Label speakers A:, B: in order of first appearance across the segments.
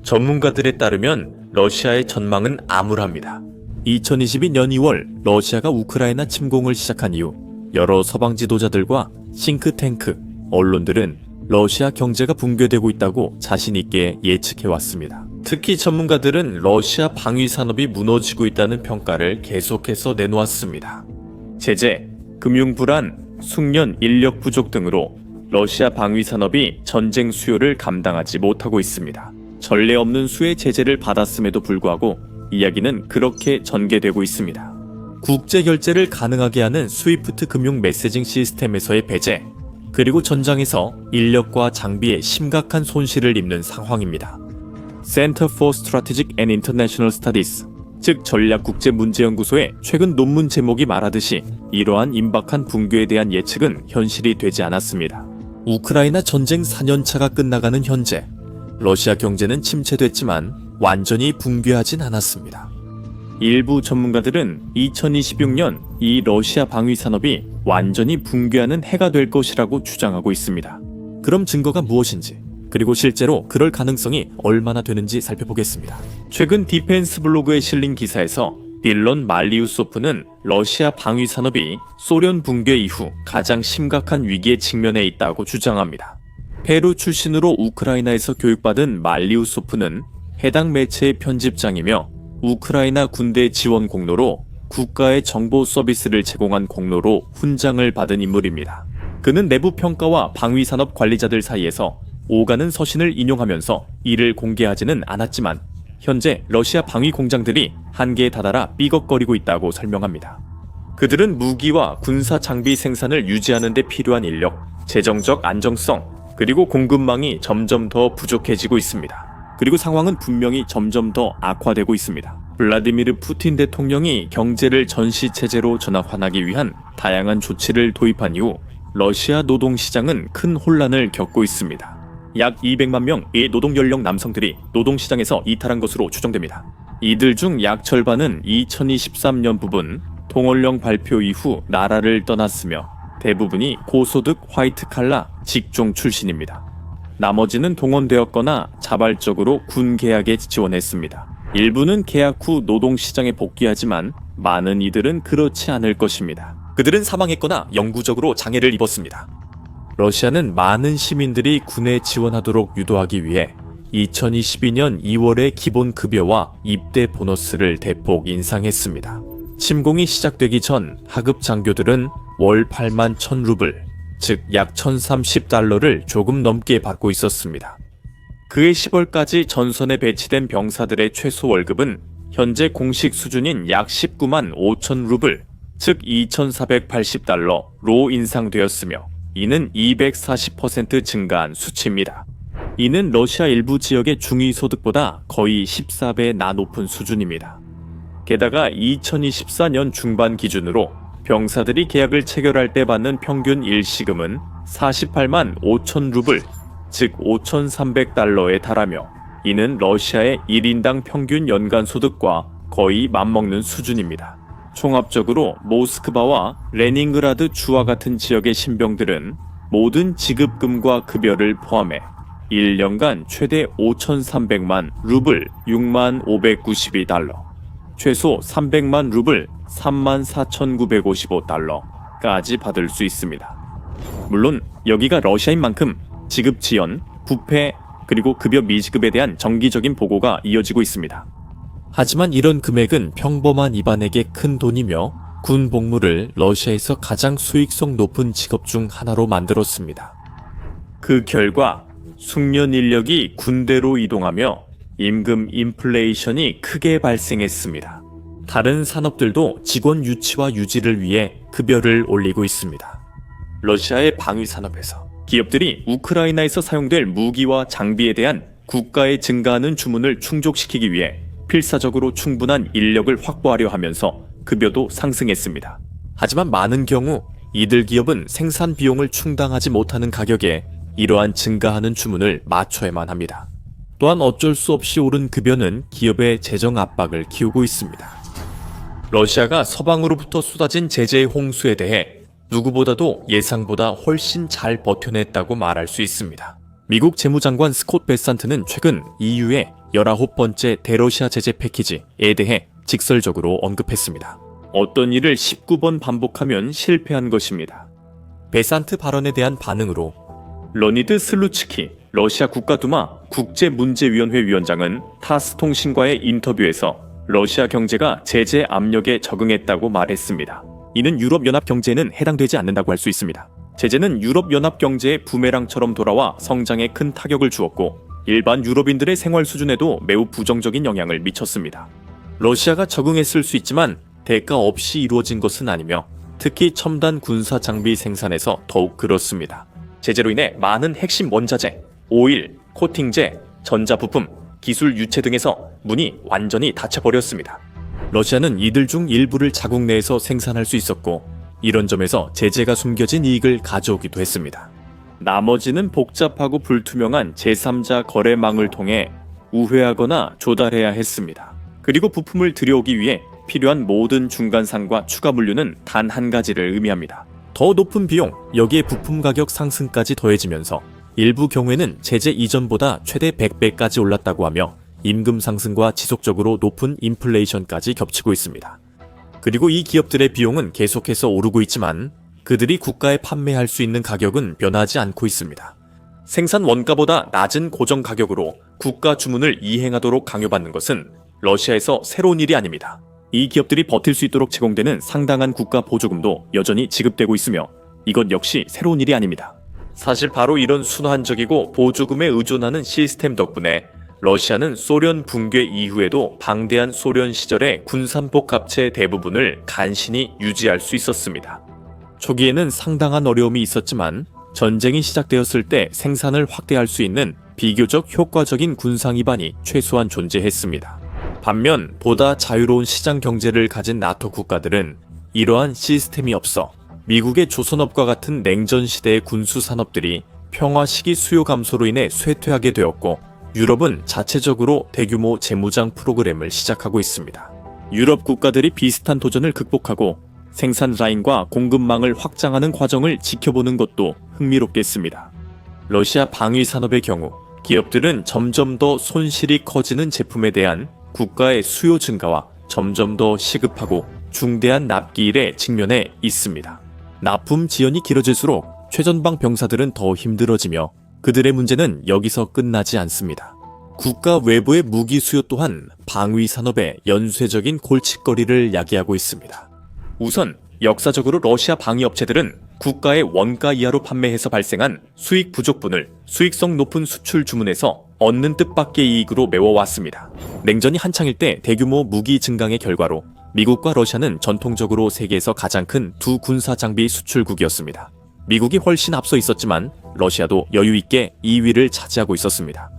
A: 전문가들에 따르면 러시아의 전망은 암울합니다. 2022년 2월 러시아가 우크라이나 침공을 시작한 이후 여러 서방 지도자들과 싱크탱크, 언론들은 러시아 경제가 붕괴되고 있다고 자신 있게 예측해왔습니다. 특히 전문가들은 러시아 방위 산업이 무너지고 있다는 평가를 계속해서 내놓았습니다. 제재, 금융 불안, 숙련 인력 부족 등으로 러시아 방위 산업이 전쟁 수요를 감당하지 못하고 있습니다. 전례 없는 수의 제재를 받았음에도 불구하고 이야기는 그렇게 전개되고 있습니다. 국제 결제를 가능하게 하는 스위프트 금융 메시징 시스템에서의 배제, 그리고 전장에서 인력과 장비에 심각한 손실을 입는 상황입니다. Center for Strategic and International Studies, 즉 전략국제문제연구소의 최근 논문 제목이 말하듯이 이러한 임박한 붕괴에 대한 예측은 현실이 되지 않았습니다. 우크라이나 전쟁 4년차가 끝나가는 현재 러시아 경제는 침체됐지만 완전히 붕괴하진 않았습니다. 일부 전문가들은 2026년 이 러시아 방위 산업이 완전히 붕괴하는 해가 될 것이라고 주장하고 있습니다. 그럼 증거가 무엇인지, 그리고 실제로 그럴 가능성이 얼마나 되는지 살펴보겠습니다. 최근 디펜스 블로그에 실린 기사에서 딜런 말리우소프는 러시아 방위 산업이 소련 붕괴 이후 가장 심각한 위기에 직면해 있다고 주장합니다. 페루 출신으로 우크라이나에서 교육받은 말리우소프는 해당 매체의 편집장이며 우크라이나 군대 지원 공로로 국가의 정보 서비스를 제공한 공로로 훈장을 받은 인물입니다. 그는 내부 평가와 방위산업 관리자들 사이에서 오가는 서신을 인용하면서 이를 공개하지는 않았지만 현재 러시아 방위 공장들이 한계에 다다라 삐걱거리고 있다고 설명합니다. 그들은 무기와 군사 장비 생산을 유지하는 데 필요한 인력, 재정적 안정성, 그리고 공급망이 점점 더 부족해지고 있습니다. 그리고 상황은 분명히 점점 더 악화되고 있습니다. 블라디미르 푸틴 대통령이 경제를 전시체제로 전환하기 위한 다양한 조치를 도입한 이후 러시아 노동시장은 큰 혼란을 겪고 있습니다. 약 200만 명의 노동연령 남성들이 노동시장에서 이탈한 것으로 추정됩니다. 이들 중 약 절반은 2023년 부분 동원령 발표 이후 나라를 떠났으며 대부분이 고소득 화이트칼라 직종 출신입니다. 나머지는 동원되었거나 자발적으로 군 계약에 지원했습니다. 일부는 계약 후 노동시장에 복귀하지만 많은 이들은 그렇지 않을 것입니다. 그들은 사망했거나 영구적으로 장애를 입었습니다. 러시아는 많은 시민들이 군에 지원하도록 유도하기 위해 2022년 2월에 기본급여와 입대 보너스를 대폭 인상했습니다. 침공이 시작되기 전 하급 장교들은 월 8만 1000루블, 즉 약 1030달러를 조금 넘게 받고 있었습니다. 그해 10월까지 전선에 배치된 병사들의 최소 월급은 현재 공식 수준인 약 19만 5천 루블, 즉 2480달러로 인상되었으며 이는 240% 증가한 수치입니다. 이는 러시아 일부 지역의 중위소득보다 거의 14배나 높은 수준입니다. 게다가 2024년 중반 기준으로 병사들이 계약을 체결할 때 받는 평균 일시금은 48만 5천 루블, 즉 5,300달러에 달하며 이는 러시아의 1인당 평균 연간 소득과 거의 맞먹는 수준입니다. 종합적으로 모스크바와 레닌그라드 주와 같은 지역의 신병들은 모든 지급금과 급여를 포함해 1년간 최대 5,300만 루블 6만 592달러, 최소 300만 루블 3만 4,955달러까지 받을 수 있습니다. 물론 여기가 러시아인 만큼 지급 지연, 부패, 그리고 급여 미지급에 대한 정기적인 보고가 이어지고 있습니다. 하지만 이런 금액은 평범한 이반에게 큰 돈이며 군 복무를 러시아에서 가장 수익성 높은 직업 중 하나로 만들었습니다. 그 결과 숙련 인력이 군대로 이동하며 임금 인플레이션이 크게 발생했습니다. 다른 산업들도 직원 유치와 유지를 위해 급여를 올리고 있습니다. 러시아의 방위 산업에서 기업들이 우크라이나에서 사용될 무기와 장비에 대한 국가의 증가하는 주문을 충족시키기 위해 필사적으로 충분한 인력을 확보하려 하면서 급여도 상승했습니다. 하지만 많은 경우 이들 기업은 생산 비용을 충당하지 못하는 가격에 이러한 증가하는 주문을 맞춰야만 합니다. 또한 어쩔 수 없이 오른 급여는 기업의 재정 압박을 키우고 있습니다. 러시아가 서방으로부터 쏟아진 제재의 홍수에 대해 누구보다도 예상보다 훨씬 잘 버텨냈다고 말할 수 있습니다. 미국 재무장관 스콧 베산트는 최근 EU에 19번째 대러시아 제재 패키지에 대해 직설적으로 언급했습니다. 어떤 일을 19번 반복하면 실패한 것입니다. 베산트 발언에 대한 반응으로 러니드 슬루츠키 러시아 국가두마 국제문제위원회 위원장은 타스 통신과의 인터뷰에서 러시아 경제가 제재 압력에 적응했다고 말했습니다. 이는 유럽연합 경제에는 해당되지 않는다고 할 수 있습니다. 제재는 유럽연합 경제의 부메랑처럼 돌아와 성장에 큰 타격을 주었고 일반 유럽인들의 생활 수준에도 매우 부정적인 영향을 미쳤습니다. 러시아가 적응했을 수 있지만 대가 없이 이루어진 것은 아니며 특히 첨단 군사 장비 생산에서 더욱 그렇습니다. 제재로 인해 많은 핵심 원자재, 오일, 코팅제, 전자부품, 기술 유체 등에서 문이 완전히 닫혀버렸습니다. 러시아는 이들 중 일부를 자국 내에서 생산할 수 있었고 이런 점에서 제재가 숨겨진 이익을 가져오기도 했습니다. 나머지는 복잡하고 불투명한 제3자 거래망을 통해 우회하거나 조달해야 했습니다. 그리고 부품을 들여오기 위해 필요한 모든 중간상과 추가 물류는 단 한 가지를 의미합니다. 더 높은 비용, 여기에 부품 가격 상승까지 더해지면서 일부 경우에는 제재 이전보다 최대 100배까지 올랐다고 하며 임금 상승과 지속적으로 높은 인플레이션까지 겹치고 있습니다. 그리고 이 기업들의 비용은 계속해서 오르고 있지만 그들이 국가에 판매할 수 있는 가격은 변하지 않고 있습니다. 생산 원가보다 낮은 고정 가격으로 국가 주문을 이행하도록 강요받는 것은 러시아에서 새로운 일이 아닙니다. 이 기업들이 버틸 수 있도록 제공되는 상당한 국가 보조금도 여전히 지급되고 있으며 이것 역시 새로운 일이 아닙니다. 사실 바로 이런 순환적이고 보조금에 의존하는 시스템 덕분에 러시아는 소련 붕괴 이후에도 방대한 소련 시절의 군산복 합체 대부분을 간신히 유지할 수 있었습니다. 초기에는 상당한 어려움이 있었지만 전쟁이 시작되었을 때 생산을 확대할 수 있는 비교적 효과적인 군상 기반이 최소한 존재했습니다. 반면 보다 자유로운 시장 경제를 가진 나토 국가들은 이러한 시스템이 없어 미국의 조선업과 같은 냉전 시대의 군수 산업들이 평화 시기 수요 감소로 인해 쇠퇴하게 되었고 유럽은 자체적으로 대규모 재무장 프로그램을 시작하고 있습니다. 유럽 국가들이 비슷한 도전을 극복하고 생산 라인과 공급망을 확장하는 과정을 지켜보는 것도 흥미롭겠습니다. 러시아 방위 산업의 경우 기업들은 점점 더 손실이 커지는 제품에 대한 국가의 수요 증가와 점점 더 시급하고 중대한 납기일에 직면해 있습니다. 납품 지연이 길어질수록 최전방 병사들은 더 힘들어지며 그들의 문제는 여기서 끝나지 않습니다. 국가 외부의 무기 수요 또한 방위 산업의 연쇄적인 골칫거리를 야기하고 있습니다. 우선 역사적으로 러시아 방위 업체들은 국가의 원가 이하로 판매해서 발생한 수익 부족분을 수익성 높은 수출 주문에서 얻는 뜻밖의 이익으로 메워왔습니다. 냉전이 한창일 때 대규모 무기 증강의 결과로 미국과 러시아는 전통적으로 세계에서 가장 큰 두 군사 장비 수출국이었습니다. 미국이 훨씬 앞서 있었지만 러시아도 여유있게 2위를 차지하고 있었습니다.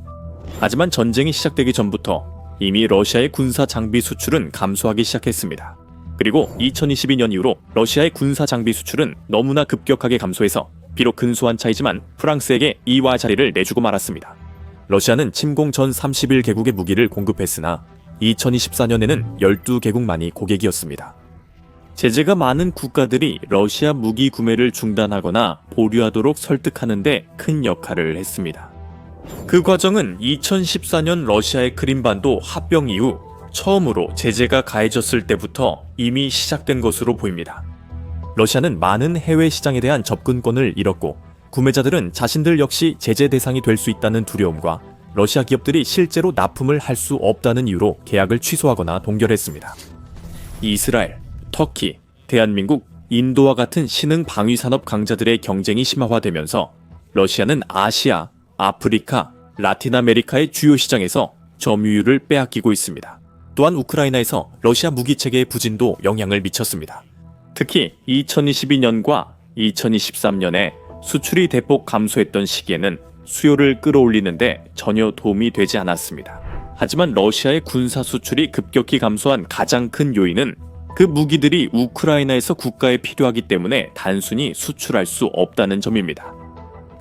A: 하지만 전쟁이 시작되기 전부터 이미 러시아의 군사 장비 수출은 감소하기 시작했습니다. 그리고 2022년 이후로 러시아의 군사 장비 수출은 너무나 급격하게 감소해서 비록 근소한 차이지만 프랑스에게 이와 자리를 내주고 말았습니다. 러시아는 침공 전 31개국의 무기를 공급했으나 2024년에는 12개국만이 고객이었습니다. 제재가 많은 국가들이 러시아 무기 구매를 중단하거나 보류하도록 설득하는 데 큰 역할을 했습니다. 그 과정은 2014년 러시아의 크림반도 합병 이후 처음으로 제재가 가해졌을 때부터 이미 시작된 것으로 보입니다. 러시아는 많은 해외 시장에 대한 접근권을 잃었고 구매자들은 자신들 역시 제재 대상이 될 수 있다는 두려움과 러시아 기업들이 실제로 납품을 할 수 없다는 이유로 계약을 취소하거나 동결했습니다. 이스라엘, 터키, 대한민국, 인도와 같은 신흥 방위산업 강자들의 경쟁이 심화되면서 러시아는 아시아, 아프리카, 라틴 아메리카의 주요 시장에서 점유율을 빼앗기고 있습니다. 또한 우크라이나에서 러시아 무기체계의 부진도 영향을 미쳤습니다. 특히 2022년과 2023년에 수출이 대폭 감소했던 시기에는 수요를 끌어올리는데 전혀 도움이 되지 않았습니다. 하지만 러시아의 군사 수출이 급격히 감소한 가장 큰 요인은 그 무기들이 우크라이나에서 국가에 필요하기 때문에 단순히 수출할 수 없다는 점입니다.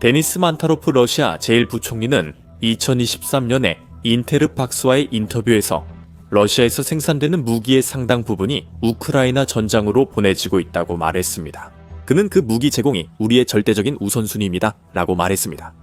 A: 데니스 만타로프 러시아 제1부총리는 2023년에 인테르팍스와의 인터뷰에서 러시아에서 생산되는 무기의 상당 부분이 우크라이나 전장으로 보내지고 있다고 말했습니다. 그는 그 무기 제공이 우리의 절대적인 우선순위입니다 라고 말했습니다.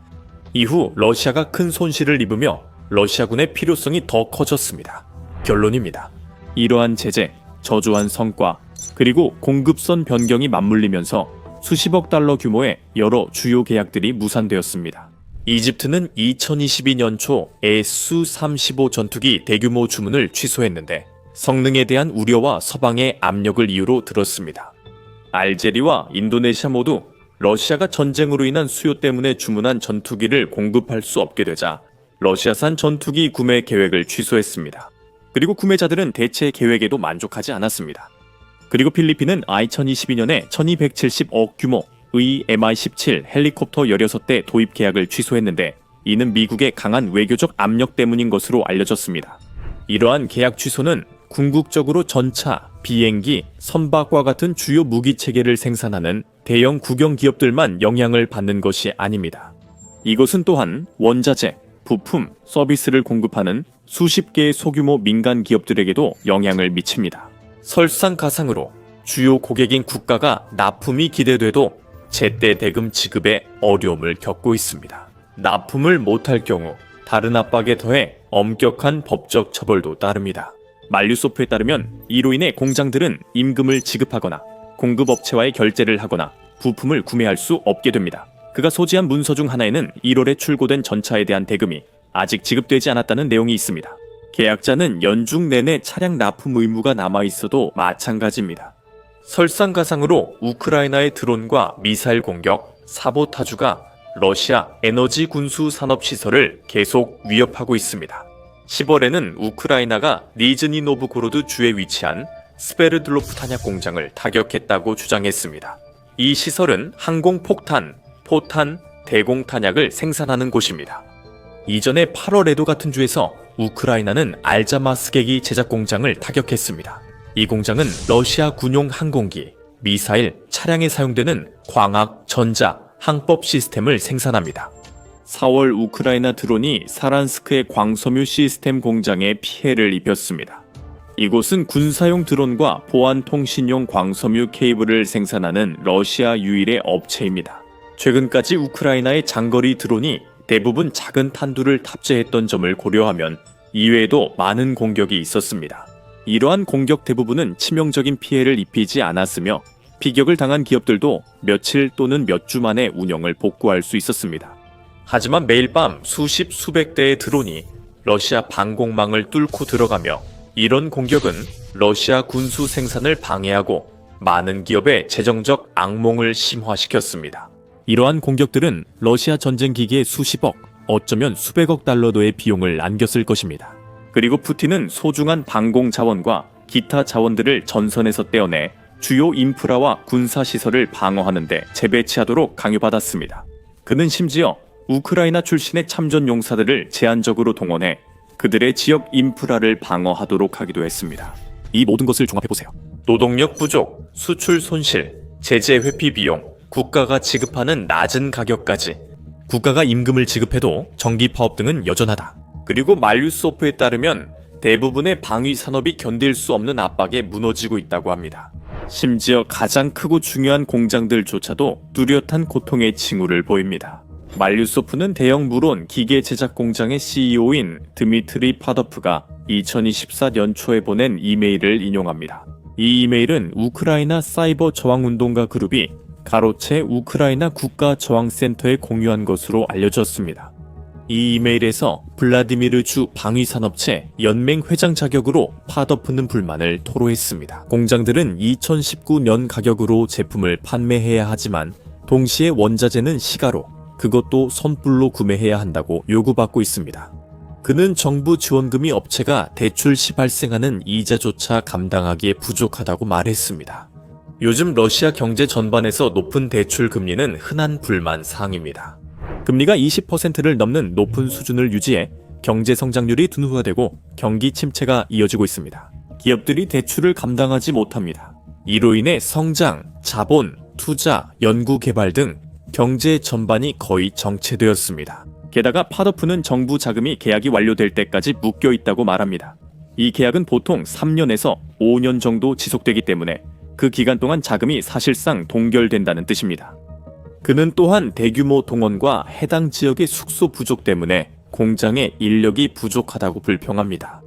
A: 이후 러시아가 큰 손실을 입으며 러시아군의 필요성이 더 커졌습니다. 결론입니다. 이러한 제재, 저조한 성과, 그리고 공급선 변경이 맞물리면서 수십억 달러 규모의 여러 주요 계약들이 무산되었습니다. 이집트는 2022년 초 Su-35 전투기 대규모 주문을 취소했는데 성능에 대한 우려와 서방의 압력을 이유로 들었습니다. 알제리와 인도네시아 모두 러시아가 전쟁으로 인한 수요 때문에 주문한 전투기를 공급할 수 없게 되자 러시아산 전투기 구매 계획을 취소했습니다. 그리고 구매자들은 대체 계획에도 만족하지 않았습니다. 그리고 필리핀은 2022년에 1270억 규모의 Mi-17 헬리콥터 16대 도입 계약을 취소했는데 이는 미국의 강한 외교적 압력 때문인 것으로 알려졌습니다. 이러한 계약 취소는 궁극적으로 전차, 비행기, 선박과 같은 주요 무기 체계를 생산하는 대형 국영 기업들만 영향을 받는 것이 아닙니다. 이것은 또한 원자재, 부품, 서비스를 공급하는 수십 개의 소규모 민간 기업들에게도 영향을 미칩니다. 설상가상으로 주요 고객인 국가가 납품이 기대돼도 제때 대금 지급에 어려움을 겪고 있습니다. 납품을 못할 경우 다른 압박에 더해 엄격한 법적 처벌도 따릅니다. 말류소프에 따르면 이로 인해 공장들은 임금을 지급하거나 공급업체와의 결제를 하거나 부품을 구매할 수 없게 됩니다. 그가 소지한 문서 중 하나에는 1월에 출고된 전차에 대한 대금이 아직 지급되지 않았다는 내용이 있습니다. 계약자는 연중 내내 차량 납품 의무가 남아있어도 마찬가지입니다. 설상가상으로 우크라이나의 드론과 미사일 공격, 사보타주가 러시아 에너지 군수 산업 시설을 계속 위협하고 있습니다. 10월에는 우크라이나가 니즈니 노브고로드 주에 위치한 스베르들로프 탄약 공장을 타격했다고 주장했습니다. 이 시설은 항공폭탄, 포탄, 대공탄약을 생산하는 곳입니다. 이전에 8월에도 같은 주에서 우크라이나는 알자마스계기 제작 공장을 타격했습니다. 이 공장은 러시아 군용 항공기, 미사일, 차량에 사용되는 광학, 전자, 항법 시스템을 생산합니다. 4월 우크라이나 드론이 사란스크의 광섬유 시스템 공장에 피해를 입혔습니다. 이곳은 군사용 드론과 보안통신용 광섬유 케이블을 생산하는 러시아 유일의 업체입니다. 최근까지 우크라이나의 장거리 드론이 대부분 작은 탄두를 탑재했던 점을 고려하면 이외에도 많은 공격이 있었습니다. 이러한 공격 대부분은 치명적인 피해를 입히지 않았으며 피격을 당한 기업들도 며칠 또는 몇 주 만에 운영을 복구할 수 있었습니다. 하지만 매일 밤 수십 수백 대의 드론이 러시아 방공망을 뚫고 들어가며 이런 공격은 러시아 군수 생산을 방해하고 많은 기업의 재정적 악몽을 심화시켰습니다. 이러한 공격들은 러시아 전쟁 기기에 수십억, 어쩌면 수백억 달러도의 비용을 안겼을 것입니다. 그리고 푸틴은 소중한 방공 자원과 기타 자원들을 전선에서 떼어내 주요 인프라와 군사시설을 방어하는데 재배치하도록 강요받았습니다. 그는 심지어 우크라이나 출신의 참전 용사들을 제한적으로 동원해 그들의 지역 인프라를 방어하도록 하기도 했습니다. 이 모든 것을 종합해보세요. 노동력 부족, 수출 손실, 제재 회피 비용, 국가가 지급하는 낮은 가격까지 국가가 임금을 지급해도 전기 파업 등은 여전하다. 그리고 말류소프에 따르면 대부분의 방위 산업이 견딜 수 없는 압박에 무너지고 있다고 합니다. 심지어 가장 크고 중요한 공장들조차도 뚜렷한 고통의 징후를 보입니다. 말류소프는 대형 물론 기계 제작 공장의 CEO인 드미트리 파더프가 2024 연초에 보낸 이메일을 인용합니다. 이 이메일은 우크라이나 사이버 저항운동가 그룹이 가로채 우크라이나 국가저항센터에 공유한 것으로 알려졌습니다. 이 이메일에서 블라디미르 주 방위산업체 연맹 회장 자격으로 파더프는 불만을 토로했습니다. 공장들은 2019년 가격으로 제품을 판매해야 하지만 동시에 원자재는 시가로, 그것도 선불로 구매해야 한다고 요구받고 있습니다. 그는 정부 지원금이 업체가 대출 시 발생하는 이자조차 감당하기에 부족하다고 말했습니다. 요즘 러시아 경제 전반에서 높은 대출 금리는 흔한 불만 사항입니다. 금리가 20%를 넘는 높은 수준을 유지해 경제 성장률이 둔화되고 경기 침체가 이어지고 있습니다. 기업들이 대출을 감당하지 못합니다. 이로 인해 성장, 자본, 투자, 연구 개발 등 경제 전반이 거의 정체되었습니다. 게다가 파더프는 정부 자금이 계약이 완료될 때까지 묶여 있다고 말합니다. 이 계약은 보통 3년에서 5년 정도 지속되기 때문에 그 기간 동안 자금이 사실상 동결된다는 뜻입니다. 그는 또한 대규모 동원과 해당 지역의 숙소 부족 때문에 공장에 인력이 부족하다고 불평합니다.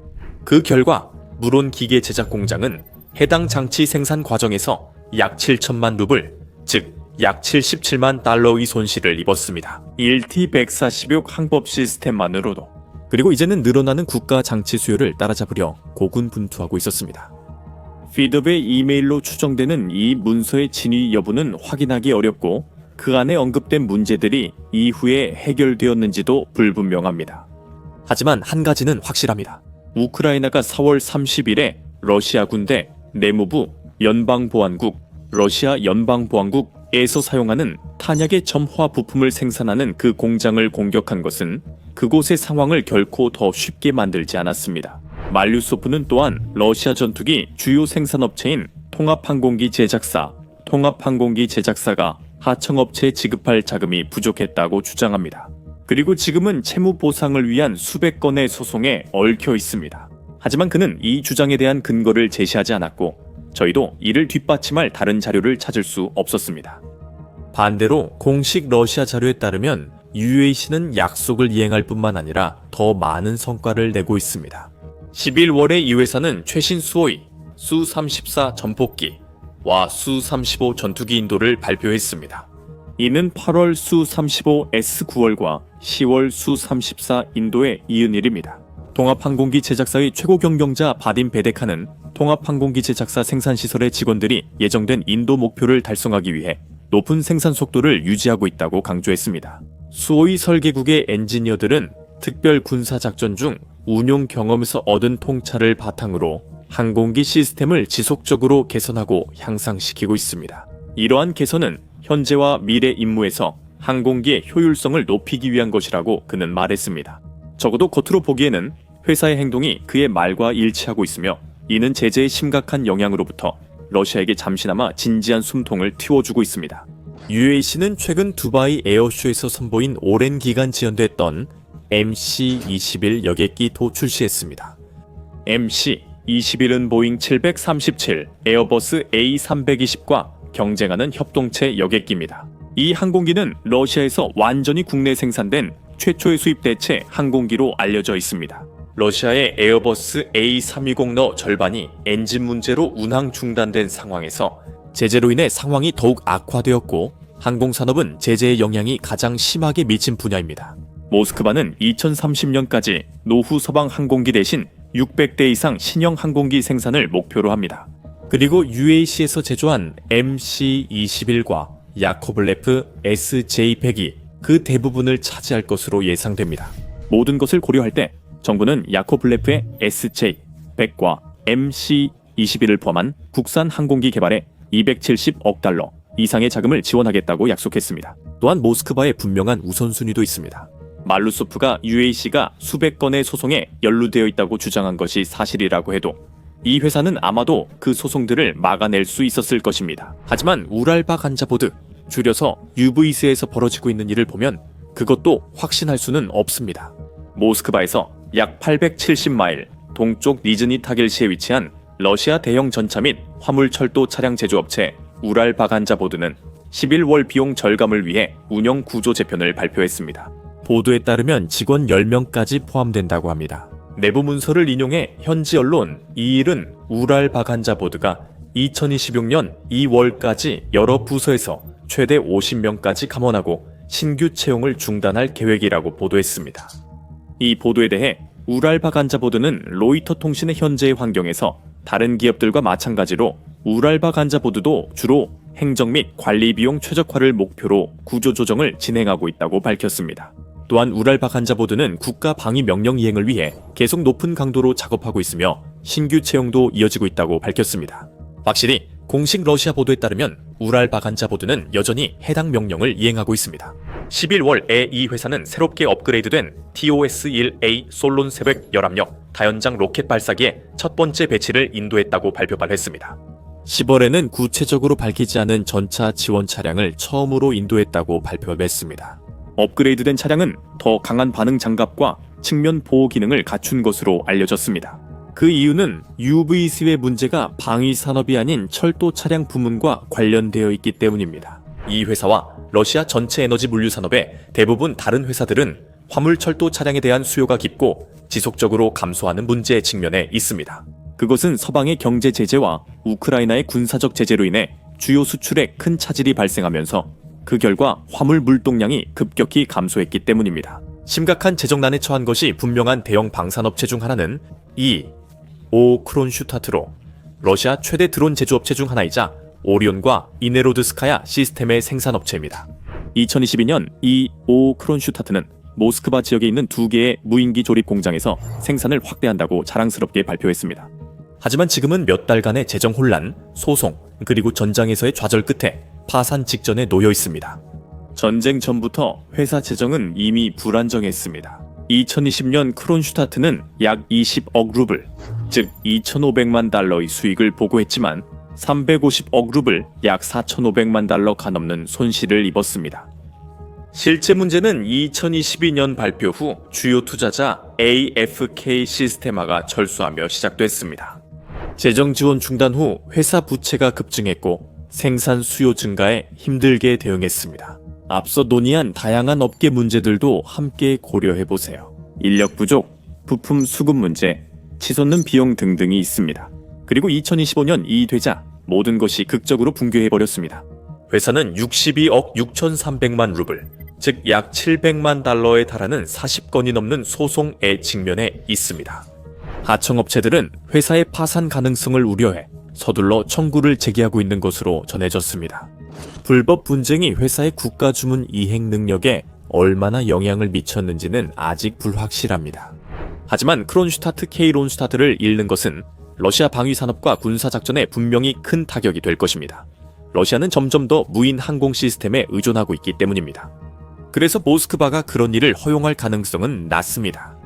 A: 그 결과 무론 기계 제작 공장은 해당 장치 생산 과정에서 약 7천만 루블, 즉 약 77만 달러의 손실을 입었습니다. 1T146 항법 시스템만으로도. 그리고 이제는 늘어나는 국가 장치 수요를 따라잡으려 고군분투하고 있었습니다. 피드백 이메일로 추정되는 이 문서의 진위 여부는 확인하기 어렵고 그 안에 언급된 문제들이 이후에 해결되었는지도 불분명합니다. 하지만 한 가지는 확실합니다. 우크라이나가 4월 30일에 러시아 군대, 내무부, 연방보안국, 러시아 연방보안국에서 사용하는 탄약의 점화 부품을 생산하는 그 공장을 공격한 것은 그곳의 상황을 결코 더 쉽게 만들지 않았습니다. 말류소프는 또한 러시아 전투기 주요 생산업체인 통합항공기 제작사가 하청업체에 지급할 자금이 부족했다고 주장합니다. 그리고 지금은 채무 보상을 위한 수백 건의 소송에 얽혀 있습니다. 하지만 그는 이 주장에 대한 근거를 제시하지 않았고 저희도 이를 뒷받침할 다른 자료를 찾을 수 없었습니다. 반대로 공식 러시아 자료에 따르면 UAC는 약속을 이행할 뿐만 아니라 더 많은 성과를 내고 있습니다. 11월에 이 회사는 최신 수호의 수-34 전폭기와 수-35 전투기 인도를 발표했습니다. 이는 8월 수-35S 9월과 10월 수-34 인도에 이은 일입니다. 통합항공기 제작사의 최고 경영자 바딘 베데카는 통합항공기 제작사 생산시설의 직원들이 예정된 인도 목표를 달성하기 위해 높은 생산 속도를 유지하고 있다고 강조했습니다. 수호의 설계국의 엔지니어들은 특별 군사작전 중 운용 경험에서 얻은 통찰을 바탕으로 항공기 시스템을 지속적으로 개선하고 향상시키고 있습니다. 이러한 개선은 현재와 미래 임무에서 항공기의 효율성을 높이기 위한 것이라고 그는 말했습니다. 적어도 겉으로 보기에는 회사의 행동이 그의 말과 일치하고 있으며 이는 제재의 심각한 영향으로부터 러시아에게 잠시나마 진지한 숨통을 틔워주고 있습니다. UAC는 최근 두바이 에어쇼에서 선보인 오랜 기간 지연됐던 MC-21 여객기도 출시했습니다. MC-21은 보잉 737, 에어버스 A320과 경쟁하는 협동체 여객기입니다. 이 항공기는 러시아에서 완전히 국내 생산된 최초의 수입 대체 항공기로 알려져 있습니다. 러시아의 에어버스 A320너 절반이 엔진 문제로 운항 중단된 상황에서 제재로 인해 상황이 더욱 악화되었고 항공산업은 제재의 영향이 가장 심하게 미친 분야입니다. 모스크바는 2030년까지 노후 서방 항공기 대신 600대 이상 신형 항공기 생산을 목표로 합니다. 그리고 UAC에서 제조한 MC-21과 야코블레프 SJ-100이 그 대부분을 차지할 것으로 예상됩니다. 모든 것을 고려할 때 정부는 야코블레프의 SJ-100과 MC-21을 포함한 국산 항공기 개발에 270억 달러 이상의 자금을 지원하겠다고 약속했습니다. 또한 모스크바에 분명한 우선순위도 있습니다. 말루소프가 UAC가 수백 건의 소송에 연루되어 있다고 주장한 것이 사실이라고 해도 이 회사는 아마도 그 소송들을 막아낼 수 있었을 것입니다. 하지만 우랄바 간자보드, 줄여서 UVC에서 벌어지고 있는 일을 보면 그것도 확신할 수는 없습니다. 모스크바에서 약 870마일 동쪽 니즈니 타겔시에 위치한 러시아 대형 전차 및 화물철도 차량 제조업체 우랄바간자보드는 11월 비용 절감을 위해 운영 구조 재편을 발표했습니다. 보도에 따르면 직원 10명까지 포함된다고 합니다. 내부 문서를 인용해 현지 언론 이 일은 우랄바간자보드가 2026년 2월까지 여러 부서에서 최대 50명까지 감원하고 신규 채용을 중단할 계획이라고 보도했습니다. 이 보도에 대해 우랄바간자보드는 로이터 통신의 현재의 환경에서 다른 기업들과 마찬가지로 우랄바간자보드도 주로 행정 및 관리 비용 최적화를 목표로 구조조정을 진행하고 있다고 밝혔습니다. 또한 우랄바간자보드는 국가 방위 명령 이행을 위해 계속 높은 강도로 작업하고 있으며 신규 채용도 이어지고 있다고 밝혔습니다. 확실히 공식 러시아 보도에 따르면 우랄바간자보드는 여전히 해당 명령을 이행하고 있습니다. 11월에 이 회사는 새롭게 업그레이드된 TOS-1A 솔론 새벽 열압력 다연장 로켓 발사기의 첫 번째 배치를 인도했다고 발표했습니다. 10월에는 구체적으로 밝히지 않은 전차 지원 차량을 처음으로 인도했다고 발표했습니다. 업그레이드된 차량은 더 강한 반응 장갑과 측면 보호 기능을 갖춘 것으로 알려졌습니다. 그 이유는 UVC의 문제가 방위 산업이 아닌 철도 차량 부문과 관련되어 있기 때문입니다. 이 회사와 러시아 전체 에너지 물류 산업의 대부분 다른 회사들은 화물철도 차량에 대한 수요가 깊고 지속적으로 감소하는 문제에 직면해 있습니다. 그것은 서방의 경제 제재와 우크라이나의 군사적 제재로 인해 주요 수출에 큰 차질이 발생하면서 그 결과 화물 물동량이 급격히 감소했기 때문입니다. 심각한 재정난에 처한 것이 분명한 대형 방산업체 중 하나는 이 오크론슈타트로 러시아 최대 드론 제조업체 중 하나이자 오리온과 이네로드스카야 시스템의 생산업체입니다. 2022년 이 오크론슈타트는 모스크바 지역에 있는 2개의 무인기 조립 공장에서 생산을 확대한다고 자랑스럽게 발표했습니다. 하지만 지금은 몇 달간의 재정 혼란, 소송, 그리고 전장에서의 좌절 끝에 파산 직전에 놓여 있습니다. 전쟁 전부터 회사 재정은 이미 불안정했습니다. 2020년 크론슈타트는 약 20억 루블, 즉 2,500만 달러의 수익을 보고했지만 350억 루블, 약 4,500만 달러가 넘는 손실을 입었습니다. 실제 문제는 2022년 발표 후 주요 투자자 AFK 시스테마가 철수하며 시작됐습니다. 재정 지원 중단 후 회사 부채가 급증했고 생산 수요 증가에 힘들게 대응했습니다. 앞서 논의한 다양한 업계 문제들도 함께 고려해보세요. 인력 부족, 부품 수급 문제, 치솟는 비용 등등이 있습니다. 그리고 2025년이 되자 모든 것이 극적으로 붕괴해버렸습니다. 회사는 62억 6,300만 루블, 즉 약 700만 달러에 달하는 40건이 넘는 소송에 직면해 있습니다. 하청업체들은 회사의 파산 가능성을 우려해 서둘러 청구를 제기하고 있는 것으로 전해졌습니다. 불법 분쟁이 회사의 국가 주문 이행 능력에 얼마나 영향을 미쳤는지는 아직 불확실합니다. 하지만 크론슈타트 K론슈타트를 잃는 것은 러시아 방위 산업과 군사 작전에 분명히 큰 타격이 될 것입니다. 러시아는 점점 더 무인 항공 시스템에 의존하고 있기 때문입니다. 그래서 모스크바가 그런 일을 허용할 가능성은 낮습니다.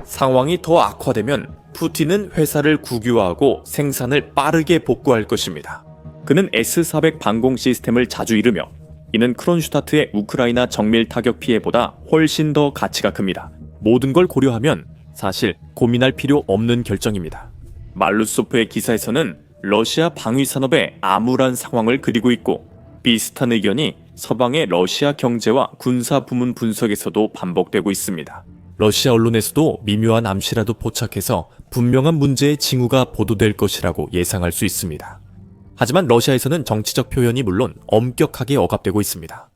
A: 상황이 더 악화되면 푸틴은 회사를 국유화하고 생산을 빠르게 복구할 것입니다. 그는 S-400 방공 시스템을 자주 잃으며 이는 크론슈타트의 우크라이나 정밀 타격 피해보다 훨씬 더 가치가 큽니다. 모든 걸 고려하면 사실 고민할 필요 없는 결정입니다. 말루소프의 기사에서는 러시아 방위 산업의 암울한 상황을 그리고 있고 비슷한 의견이 서방의 러시아 경제와 군사 부문 분석에서도 반복되고 있습니다. 러시아 언론에서도 미묘한 암시라도 포착해서 분명한 문제의 징후가 보도될 것이라고 예상할 수 있습니다. 하지만 러시아에서는 정치적 표현이 물론 엄격하게 억압되고 있습니다.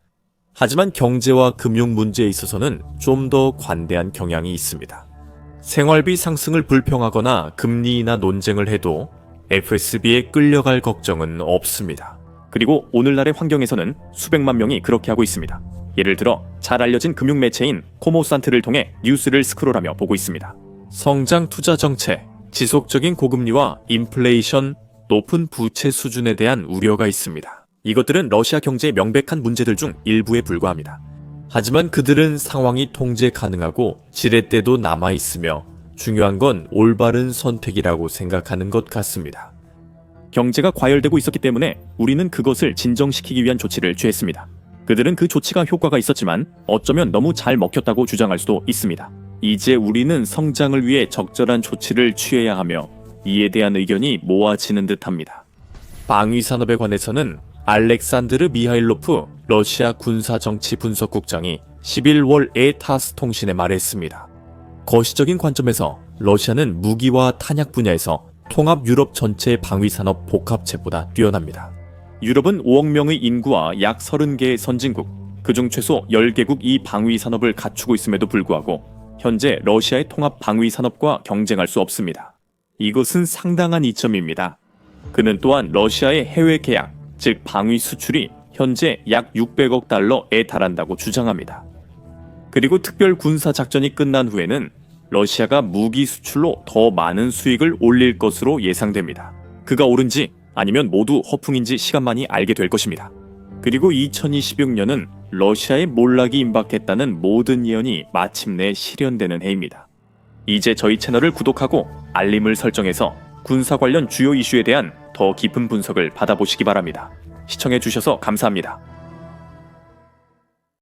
A: 하지만 경제와 금융 문제에 있어서는 좀 더 관대한 경향이 있습니다. 생활비 상승을 불평하거나 금리 인하 논쟁을 해도 FSB에 끌려갈 걱정은 없습니다. 그리고 오늘날의 환경에서는 수백만 명이 그렇게 하고 있습니다. 예를 들어 잘 알려진 금융 매체인 코모산트를 통해 뉴스를 스크롤하며 보고 있습니다. 성장 투자 정책, 지속적인 고금리와 인플레이션, 높은 부채 수준에 대한 우려가 있습니다. 이것들은 러시아 경제의 명백한 문제들 중 일부에 불과합니다. 하지만 그들은 상황이 통제 가능하고 지렛대도 남아있으며 중요한 건 올바른 선택이라고 생각하는 것 같습니다. 경제가 과열되고 있었기 때문에 우리는 그것을 진정시키기 위한 조치를 취했습니다. 그들은 그 조치가 효과가 있었지만 어쩌면 너무 잘 먹혔다고 주장할 수도 있습니다. 이제 우리는 성장을 위해 적절한 조치를 취해야 하며 이에 대한 의견이 모아지는 듯합니다. 방위 산업에 관해서는 알렉산드르 미하일로프 러시아 군사정치분석국장이 11월에 타스 통신에 말했습니다. 거시적인 관점에서 러시아는 무기와 탄약 분야에서 통합 유럽 전체의 방위산업 복합체보다 뛰어납니다. 유럽은 5억 명의 인구와 약 30개의 선진국, 그중 최소 10개국 이 방위산업을 갖추고 있음에도 불구하고 현재 러시아의 통합 방위산업과 경쟁할 수 없습니다. 이것은 상당한 이점입니다. 그는 또한 러시아의 해외 계약, 즉 방위 수출이 현재 약 600억 달러에 달한다고 주장합니다. 그리고 특별 군사 작전이 끝난 후에는 러시아가 무기 수출로 더 많은 수익을 올릴 것으로 예상됩니다. 그가 옳은지 아니면 모두 허풍인지 시간만이 알게 될 것입니다. 그리고 2026년은 러시아의 몰락이 임박했다는 모든 예언이 마침내 실현되는 해입니다. 이제 저희 채널을 구독하고 알림을 설정해서 군사 관련 주요 이슈에 대한 더 깊은 분석을 받아보시기 바랍니다. 시청해주셔서 감사합니다.